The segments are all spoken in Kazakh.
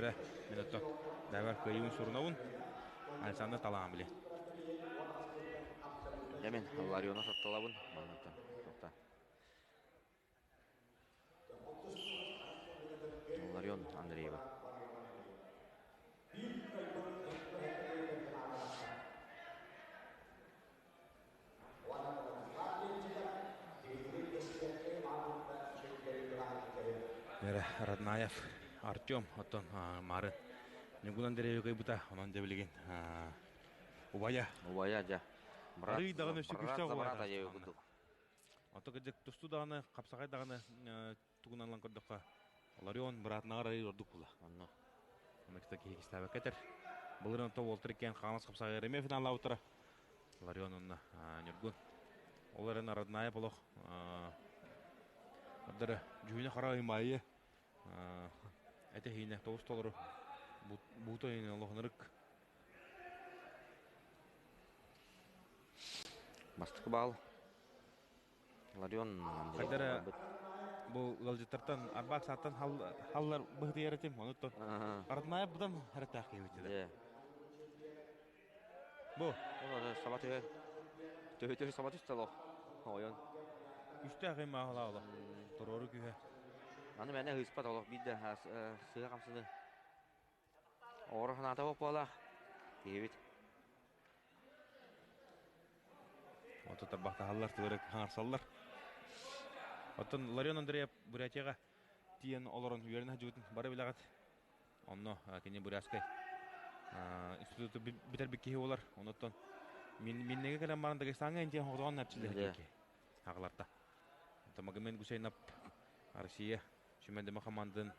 Dere minuto. Davar kıyın sorunavun. Alsanda talan bile. Hemen Lariona sattalabın. Manata. Nokta. Larion Andreeva. Dere Radnayev Артем оттон марын. Нигунан дереwe кайбыта онон жебилген. Убая. Убая жа. Ары даганы өсө күстө Брат убая. аяй будук. Ото кежек тусту даганы капсагай даганы тугунан көрдөккө. Ларион братнагар ары ордук була. Анно. Мекте кегистабы кетер. Булырын то Волтер кен ханас капсагай реме финал аутара. Ларион онна нюргун. Оларын Раднаеv болох. Аддары жүйне харай майы. Это хине тост толору. Буто ине лохнырык. Мастык бал. Ларион Кадара бу галжытартан арбак саттан халлар быгды яратым онуттан. Раднаеv будан харатак кебетти. Бу. Ола сабаты. Төһө сабаты стало. Ойон. Үстә гыйма халала. Торору күһә. Аны менә хыспат олох бидде сыга камсыны. Орахната бопала. Дебит. Ото табакта халлар төрөк хаңарсаллар. Оттон Ларион Андреев Бурятияга тиен олорон үйеріне жүгітін бары білағат. Онно кене Бурятскай институты бітер біккеге олар. Оноттон меннеге кәлем барындығы саңа әнтен хоғдаған нәпчілі әкеке. Ағыларда. Тамагымен Гусейнап Россия шүмендіме командын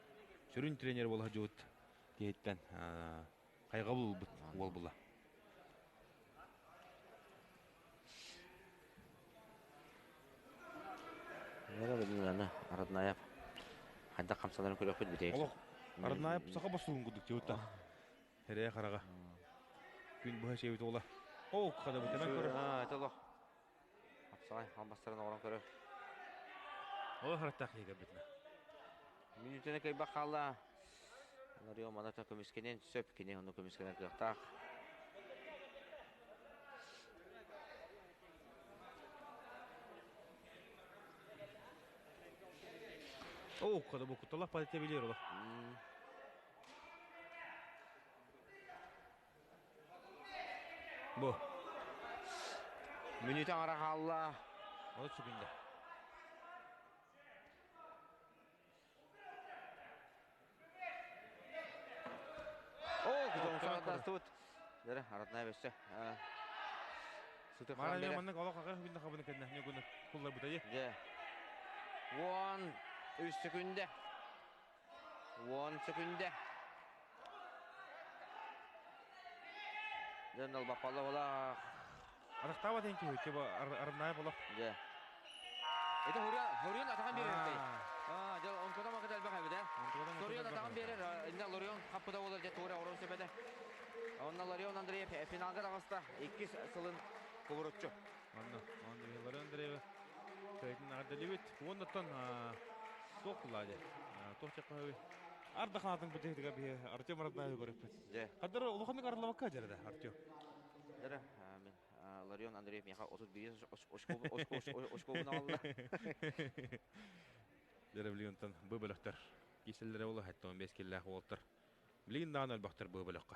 сүрін тренер болға жүгіт кейттен қайға бұл бұла. Нера бидин Раднаев. Хадда камсаларын көрөп битек. Олох Раднаев сака басуун гудук жүгітті. Херея қараға. Күн бұға шейбіт ола. О, қада бұтамен көріп. Это лох. Апсалай, албастарын оғыран көріп. Олы қараттақ егі бітіне. Минутene кай бақалла. Ларио маната көміскенен сөп кене оны көміскенен қиқтақ. О, қада бұл құтталақ падете білер ола. Бұ. Минутен ара қалла. Олы сүгінде. Дастут. Дәрі, Раднаев өсі. Сұтық Мара меманның олақ ағай хүгінде қабыны кәдіне. Не күні құллар бұтайы. 3 sekünde. 10 sekünde. Dönül bapalı ola. Arıqtava tenki hökü bu Radnayev olaq. Itu Hurion atakan verir. Jel onkoda maka dalba kabide. Hurion atakan verir. Inda Lorion kapıda olur je to'g'ri oron sepede. Onna Lorion Andreyev finalga tag'asta 2 sılın kuvurutchu. Lorion Andreyev Kayıtın ardalibet. Ondan toqladı. Toqçaqqa Arda xanatın büteydiga bir Artyom Radnayev görüp. Qadar uluqandık arlabakka jarada Artyom. Dere, men Lorion Andreyev meqa 31 oshkovunu aldı. Dere biliyontan bu bölökter. Kiselleri ola hatta 15 killах oltar. Bilin dağın albaqtar bu bölökka.